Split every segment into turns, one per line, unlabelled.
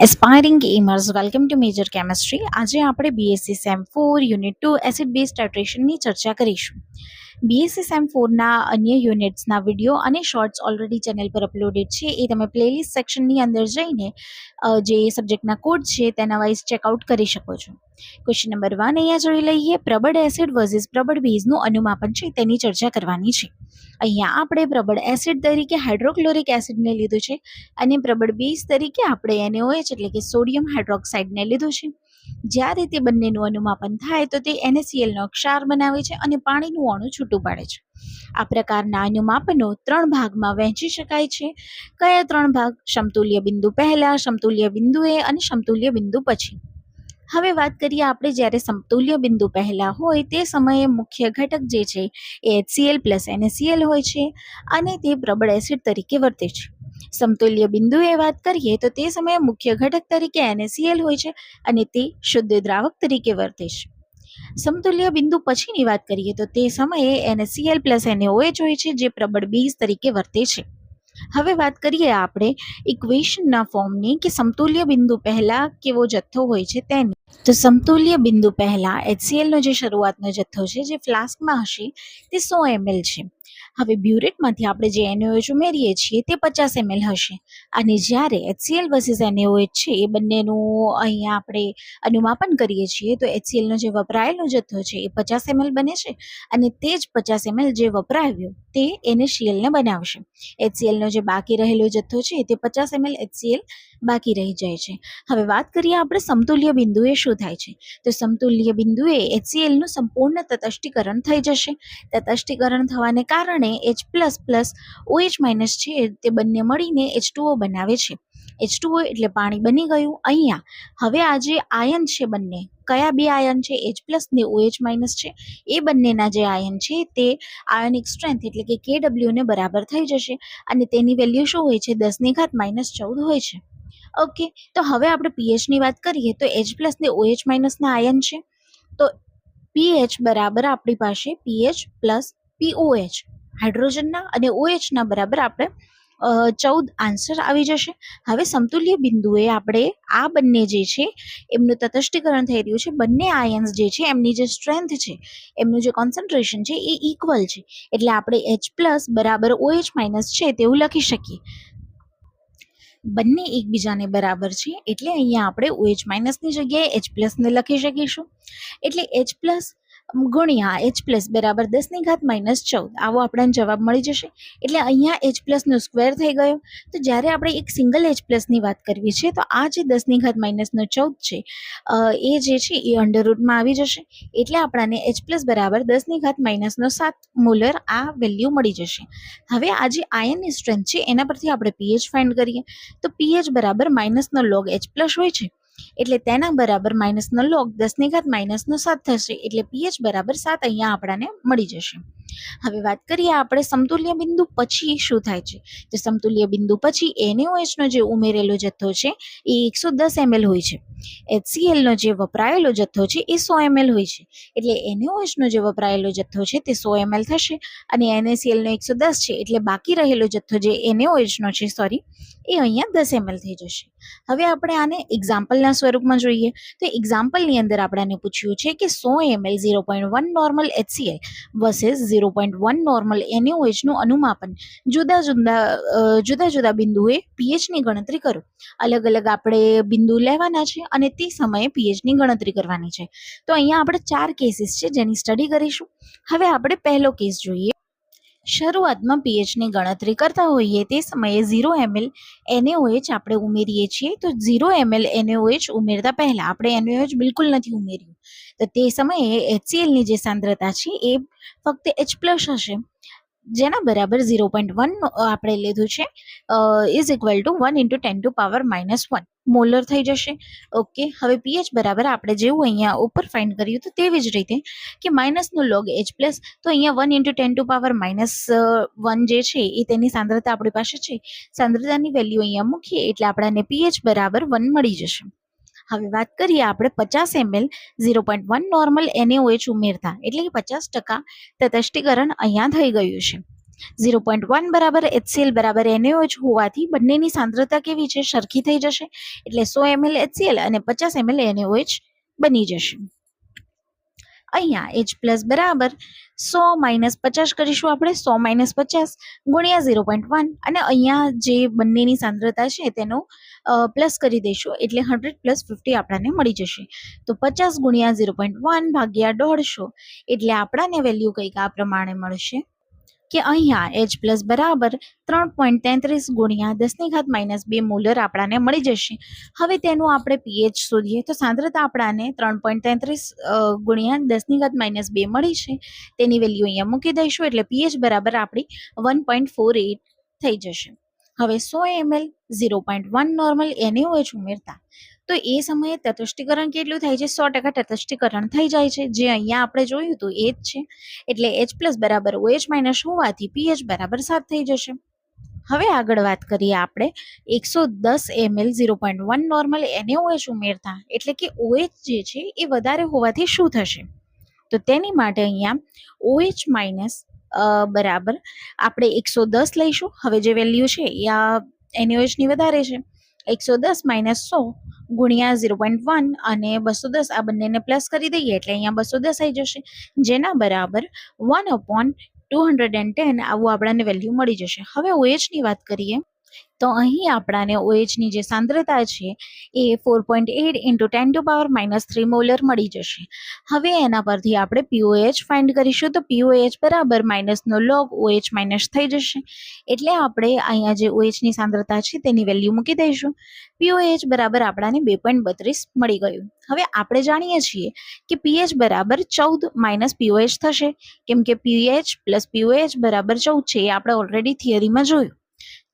Aspiring gamers welcome to major chemistry. આજે આપણે BSc sem 4 unit 2 acid base ટાઇટ્રેશનની ચર્ચા કરીશું. બીએસસી સેમ 4ના અન્ય યુનિટ્સના વિડીયો અને શોર્ટ્સ ઓલરેડી ચેનલ પર અપલોડેડ છે. એ તમે પ્લેલિસ્ટ સેક્શનની અંદર જઈને જે સબ્જેક્ટના કોડ છે તેના વાઇઝ ચેકઆઉટ કરી શકો છો. ક્વેશ્ચન નંબર 1 અહીંયા જોઈ લઈએ. પ્રબળ એસિડ વર્સિસ પ્રબળ બેઝનું અનુમાપન છે તેની ચર્ચા કરવાની છે. અહીંયા આપણે પ્રબળ એસિડ તરીકે હાઇડ્રોક્લોરિક એસિડને લીધું છે અને પ્રબળ બેઝ તરીકે આપણે NaOH એટલે કે સોડિયમ હાઇડ્રોક્સાઇડને લીધું છે. જ્યારે તે બંનેનું અનુમાપન થાય તો તે NaCl નો ક્ષાર બનાવે છે અને પાણીનું અણુ છૂટું પાડે છે. આ પ્રકારના અનુમાપનો 3 ભાગમાં વહેંચી શકાય છે. કયા 3 ભાગ? સમતુલ્ય બિંદુ પહેલા, સમતુલ્ય બિંદુએ અને સમતુલ્ય બિંદુ પછી. હવે વાત કરીએ આપણે જ્યારે સમતુલ્ય બિંદુ પહેલા હોય તે સમયે મુખ્ય ઘટક જે છે એ HCl પ્લસ NaCl હોય છે અને તે પ્રબળ એસિડ તરીકે વર્તે છે. સમતુલ્ય બિંદુએ વાત કરીએ તો તે સમયે મુખ્ય ઘટક તરીકે NaCl હોય છે અને તે શુદ્ધ દ્રાવક તરીકે વર્તે છે. સમતુલ્ય બિંદુ પછીની વાત કરીએ તો તે સમયે NaCl પ્લસ NaOH હોય છે જે પ્રબળ બેઝ તરીકે વર્તે છે. હવે વાત કરીએ આપણે ઇક્વેશનના ફોર્મની કે સમતુલ્ય બિંદુ પહેલા કેવો જથ્થો હોય છે તેની. તો સમતુલ્ય બિંદુ પહેલા HCl નો જે શરૂઆતનો જથ્થો છે જે ફ્લાસ્કમાં હશે તે 100 ml છે. હવે બ્યુરેટમાંથી આપણે જે NaOH ઉમેરીએ છીએ તે 50 ml હશે અને જ્યારે HCl વર્સિસ NaOH છે એ બંનેનું અહીંયા આપણે અનુમાપન કરીએ છીએ તો HCl નો જે વપરાયેલો જથ્થો છે એ 50 ml બને છે અને તે જ 50 ml જે વપરાયો તે NaCl ને બનાવશે. HCl નો જે બાકી રહેલો જથ્થો છે તે 50 ml HCl બાકી રહી જાય છે. હવે વાત કરીએ આપણે સમતુલ્ય બિંદુએ શું થાય છે. તો સમતુલ્ય બિંદુએ HCl નું સંપૂર્ણ તટસ્થીકરણ થઈ જશે. તટસ્થીકરણ થવાને કારણે H++ OH- છે તે બંને મળીને H2O બનાવે છે. H2O એટલે પાણી બની ગયું. અહીંયા હવે આ જે આયન છે બંને કયા બે આયન છે H+ ને OH- છે એ બંનેના જે આયન છે તે આયોનિક સ્ટ્રેન્થ એટલે કે Kw ને બરાબર થઈ જશે અને તેની વેલ્યુ શું હોય છે 10⁻14 હોય છે. ઓકે, તો હવે આપણે pH ની વાત કરીએ તો H+ ને OH- ના આયન છે તો pH બરાબર આપણી પાસે pH પ્લસ POH હાઇડ્રોજનના અને OH ના બરાબર આપણે 14 આન્સર આવી જશે. હવે સમતુલ્ય બિંદુએ આપણે આ બંને જે છે એમનું તટસ્થીકરણ થઈ રહ્યું છે. બંને આયન્સ જે છે એમની જે સ્ટ્રેન્થ છે એમનું જે કોન્સન્ટ્રેશન છે એ ઇક્વલ છે એટલે આપણે H+ બરાબર OH- છે તેવું લખી શકીએ. બંને એકબીજાને બરાબર છે એટલે અહીંયા આપણે OH- ની જગ્યાએ H+ ને લખી શકીશું. એટલે H+ ગુણ્યા H+ બરાબર 10⁻14 આવો આપણને જવાબ મળી જશે. એટલે અહીંયા H+ નો સ્ક્વેર થઈ ગયો. તો જ્યારે આપણે એક સિંગલ H+ ની વાત કરવી છે તો આ જે 10⁻14 છે એ જે છે એ અંડરરૂટમાં આવી જશે એટલે આપણને H+ બરાબર 10⁻7 મોલર આ વેલ્યુ મળી જશે. હવે આ જે આયનની સ્ટ્રેન્થ છે એના પરથી આપણે pH ફાઇન્ડ કરીએ તો pH બરાબર માઇનસનો લોગ H+ હોય છે એટલે તેના બરાબર માઇનસનો લોગ 10⁻7 થશે એટલે pH બરાબર 7 અહીંયા આપણને મળી જશે. હવે વાત કરીએ આપણે સમતુલ્ય બિંદુ પછી શું થાય છે. તો સમતુલ્ય બિંદુ પછી NaOH નો જે ઉમેરેલો જથ્થો છે એ 110 ml હોય છે. HCl નો જે વપરાયેલો જથ્થો છે એ 100 ml હોય છે એટલે NaOH નો જે વપરાયેલો જથ્થો છે તે 100 ml થશે અને NaCl નો 110 છે એટલે બાકી રહેલો જથ્થો જે NaOH નો છે એ અહીંયા 10 ml થઈ જશે. હવે આપણે આને એક્ઝામ્પલના સ્વરૂપમાં જોઈએ તો એક્ઝામ્પલની અંદર આપણને પૂછ્યું છે કે 100 ml 0.1 normal HCl versus 0.1 normal NaOH નું અનુમાપન જુદા જુદા બિંદુએ pH ની ગણતરી કરો. અલગ અલગ આપણે બિંદુ લેવાના છે અને તે સમયે pH ની ગણતરી કરવાની છે. તો અહીંયા આપણે 4 કેસીસ છે જેની સ્ટડી કરીશું. હવે આપણે પહેલો કેસ જોઈએ. શરૂઆતમાં pH ની ગણતરી કરતા હોઈએ તે સમયે 0 ml NaOH આપણે ઉમેરીએ છીએ તો 0 ml NaOH ઉમેરતા પહેલા આપણે NaOH બિલકુલ નથી ઉમેર્યું તો તે સમયે HCl ની જે સાંદ્રતા છે એ ફક્ત H+ હશે જેના બરાબર 0.1 આપણે લીધું છે ઇઝ ઇક્વલ ટુ 1 × 10⁻⁻1 મોલર થઈ જશે. ઓકે, હવે pH બરાબર આપણે જેવું અહીંયા ઉપર ફાઇન્ડ કર્યું તો તેવી જ રીતે કે માઇનસનો લોગ H+ તો અહીંયા 1 × 10⁻1 જે છે એ તેની સાંદ્રતા આપણી પાસે છે. સાંદ્રતાની વેલ્યુ અહીંયા મૂકીએ એટલે આપણને pH બરાબર 1 મળી જશે. હવે વાત કરીએ આપણે 50 ml 0.1 નોર્મલ NaOH ઉમેરતા એટલે કે 50% તટસ્થીકરણ અહીંયા થઈ ગયું છે. 0.1 બરાબર HCl બરાબર NaOH હોવાથી બંનેની સાંદ્રતા કેવી છે? સરખી થઈ જશે. એટલે 100 ml HCl અને 50 ml NaOH બની જશે. અહીંયા H+ બરાબર 100 - 50 કરીશું આપણે. 100 - 50 ગુણ્યા 0.1 અને અહીંયા જે બંનેની સાંદ્રતા છે તેનો પ્લસ કરી દઈશું એટલે 100 + 50 આપણને મળી જશે. તો 50 ગુણ્યા 0.1 ભાગ્યા 150 એટલે આપણને વેલ્યુ કંઈક આ પ્રમાણે મળશે કે અહીંયા H+ બરાબર 3.33 ગુણ્યા 10⁻² મોલર આપણને મળી જશે. હવે તેનું આપણે pH શોધીએ તો સાંદ્રતા આપણને 3.33 ગુણ્યા 10⁻² મળી છે. તેની વેલ્યુ અહીંયા મૂકી દઈશું એટલે pH બરાબર આપણી 1.48 થઈ જશે. હવે 100 ml 0.1 નોર્મલ NaOH ઉમેરતા તો એ સમયે તટસ્થીકરણ કેટલું થાય છે? 100% તટસ્થીકરણ થઈ જાય છે, જે અહીંયા આપણે જોયું હતું એ જ છે. એટલે H+ બરાબર OH- હોવાથી pH બરાબર 7 થઈ જશે. હવે આગળ વાત કરીએ આપણે 110 ml 0.1 નોર્મલ NaOH ઉમેરતા એટલે કે OH જે છે એ વધારે હોવાથી શું થશે? તો તેની માટે અહીંયા OH- બરાબર આપણે 110 લઈશું. હવે જે વેલ્યુ છે એ આ NaOH ની વધારે છે. 110 - 100 ગુણ્યા 0.1 અને 210 આ બંનેને પ્લસ કરી દઈએ એટલે અહીંયા 210 આવી જશે, જેના બરાબર 1/210 આવું આપણને વેલ્યુ મળી જશે. હવે OH ની વાત કરીએ તો અહીં આપણને OH ની જે સાંદ્રતા છે એ 4.8 × 10⁻³ મોલર મળી જશે. હવે એના પરથી આપણે POH ફાઇન્ડ કરીશું તો POH બરાબર માઇનસનો લોગ OH- થઈ જશે. એટલે આપણે અહીંયા જે OH ની સાંદ્રતા છે તેની વેલ્યુ મૂકી દઈશું. POH બરાબર આપણને 2.32 મળી ગયું. હવે આપણે જાણીએ છીએ કે pH બરાબર 14 - POH થશે, કેમ કે pH + POH બરાબર 14 છે એ આપણે ઓલરેડી થિયરીમાં જોયું.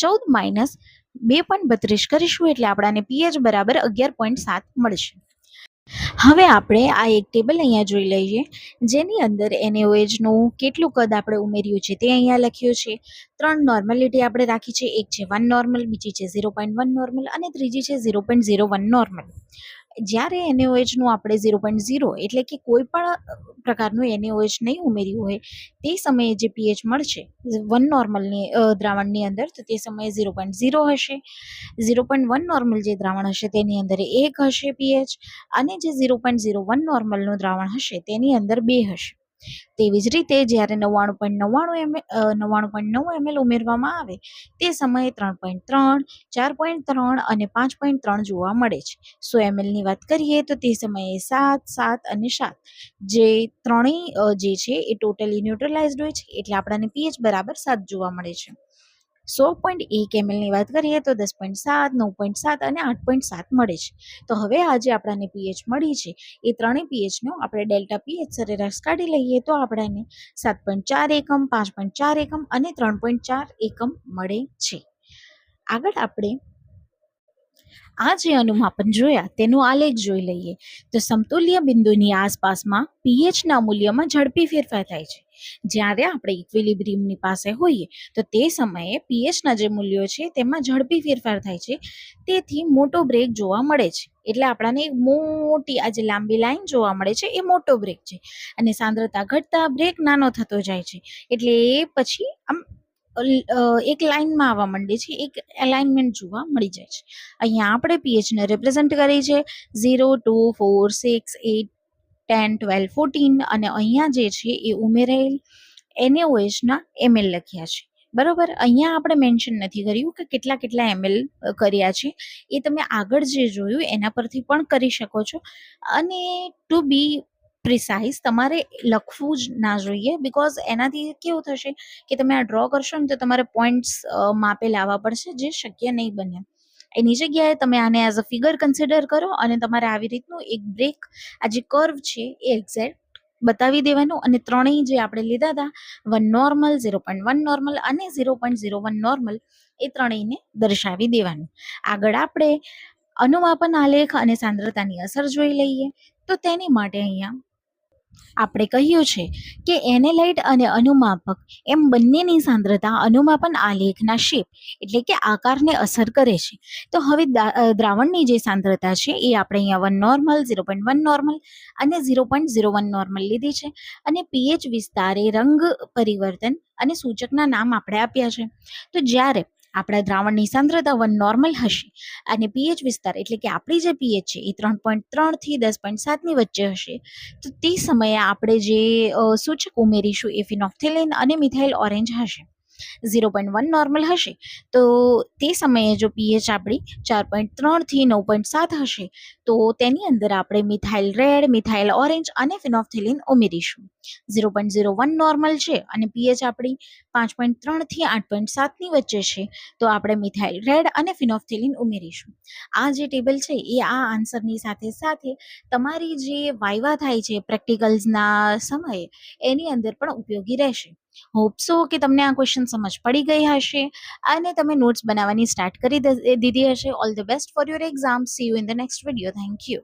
14 - 2.32 કરીશું એટલે આપણને pH બરાબર 11.7 મળશે. હવે આપણે આ એક ટેબલ અહીંયા જોઈ લઈએ, જેની અંદર NaOH નું કેટલું કદ આપણે ઉમેર્યું છે તે અહીંયા લખ્યું છે. 3 નોર્માલિટી આપણે રાખી છે. એક છે 1 નોર્મલ, બીજી છે 0.1 નોર્મલ અને ત્રીજી છે 0.01 નોર્મલ. જ્યારે NaOH નું આપણે 0.0 એટલે કે કોઈ પણ પ્રકારનું NaOH નહીં ઉમેર્યું હોય તે સમયે જે pH મળશે 1 નોર્મલની દ્રાવણની અંદર તો તે સમયે 0.0 હશે. 0.1 નોર્મલ જે દ્રાવણ હશે તેની અંદર 1 હશે pH અને જે 0.01 નોર્મલનું દ્રાવણ હશે તેની અંદર 2 હશે. તેવી જ રીતે જ્યારે 99.9 ml ઉમેરવામાં આવે તે સમયે 3.3, 4.3 અને 5.3 જોવા મળે છે. 100 ml ની વાત કરીએ તો તે સમયે 7, 7 અને 7 જે ત્રણેય જે છે એ ટોટલી ન્યુટ્રલાઇઝડ હોય છે એટલે આપણને pH બરાબર 7 જોવા મળે છે. 100.1 ml ની વાત કરીએ તો 10.7, 9.7 અને 8.7 મળે છે. તો હવે આજે આપણને pH મળી છે એ ત્રણેય pH નો આપણે ડેલ્ટા pH સરેરાશ કાઢી લઈએ તો આપણને 7.4 એકમ, 5.4 એકમ અને 3.4 એકમ મળે છે. આગળ આપણે આ જે અનુમાપન જોયા તેનો આલેખ જોઈ લઈએ તો સમતુલ્ય બિંદુની આસપાસમાં pHના મૂલ્યમાં ઝડપી ફેરફાર થાય છે. જ્યારે આપણે ઇક્વિલિબ્રિયમની પાસે હોઈએ તો તે સમયે pHના જે મૂલ્યો છે તેમાં ઝડપી ફેરફાર થાય છે. તેથી મોટો બ્રેક જોવા મળે છે. એટલે આપણને એક મોટી આ જે લાંબી લાઈન જોવા મળે છે એ મોટો બ્રેક છે અને સાંદ્રતા ઘટતા બ્રેક નાનો થતો જાય છે. એટલે એ પછી આમ એક લાઇનમાં આવવા માંડે છે, એક એલાઇનમેન્ટ જોવા મળી જાય છે. અહીંયા આપણે pHને રિપ્રેઝન્ટ કરી છે 0, 2, 4, 6, 8, 10, 12, 14 અને અહીંયા જે છે એ ઉમેરેલ NaOHના ml લખ્યા છે. બરોબર, અહીંયા આપણે મેન્શન નથી કર્યું કે કેટલા કેટલા ml કર્યા છે. એ તમે આગળ જે જોયું એના પરથી પણ કરી શકો છો. અને ટુ બી પ્રિસાઇઝ તમારે લખવું જ ના જોઈએ, બિકોઝ એનાથી કેવું થશે કે તમે આ ડ્રો કરશો ને તો તમારે પોઈન્ટ્સ માપે લાવવા પડશે, જે શક્ય નહીં બને. એની જગ્યાએ તમે આને એઝ અ ફિગર કન્સિડર કરો અને તમારે આવી રીતનું એક બ્રેક, આ જે કર્વ છે એ એક્ઝેક્ટ બતાવી દેવાનું અને ત્રણેય જે આપણે લીધા હતા 1 નોર્મલ, 0.1 નોર્મલ અને 0.01 નોર્મલ એ ત્રણેયને દર્શાવી દેવાનું. આગળ આપણે અનુમાપન આલેખ અને સાંદ્રતાની અસર જોઈ લઈએ તો તેની માટે અહીંયા આપણે કહ્યું છે કે એનેલાઇટ અને અનુમાપક એમ બંનેની સાંદ્રતા અનુમાપન આલેખના શેપ એટલે કે આકારને અસર કરે છે. તો હવે દ્રાવણની જે સાંદ્રતા છે એ આપણે અહીંયા 1 નોર્મલ, 0.1 નોર્મલ અને 0.01 નોર્મલ લીધી છે, અને પીએચ વિસ્તારે રંગ પરિવર્તન અને સૂચકના નામ આપણે આપ્યા છે. તો જ્યારે આપણા દ્રાવણની સાંદ્રતા 1 નોર્મલ હશે અને પીએચ વિસ્તાર એટલે કે આપણી જે પીએચ છે એ 3.3 થી 10.7ની વચ્ચે હશે, તો તે સમયે આપણે જે સૂચક ઉમેરીશું એ ફિનોક્થેલિન અને મિથાઇલ ઓરેન્જ હશે. 0.1 નોર્મલ હશે તો તે સમયે જો પીએચ આપણી 4.3 થી 9.7 હશે, તો તેની અંદર આપણે મિથાઇલ રેડ, મિથાઇલ ઓરેન્જ અને ફિનોક્થેલિન ઉમેરીશું. 0.01 નોર્મલ છે અને પીએચ આપણી 5.3 થી 8.7ની વચ્ચે છે, તો આપણે મિથાઇલ રેડ અને ફિનોક્થેલિન ઉમેરીશું. આ જે ટેબલ છે એ આ આન્સરની સાથે સાથે તમારી જે વાઇવા થાય છે પ્રેક્ટિકલ્સના સમયે એની અંદર પણ ઉપયોગી રહેશે. હોપ સો કે તમને આ ક્વેશ્ચન સમજ પડી ગઈ હશે અને તમે નોટ્સ બનાવવાની સ્ટાર્ટ કરી દીધી હશે. All the best for your exam. C you in the next video. Thank you.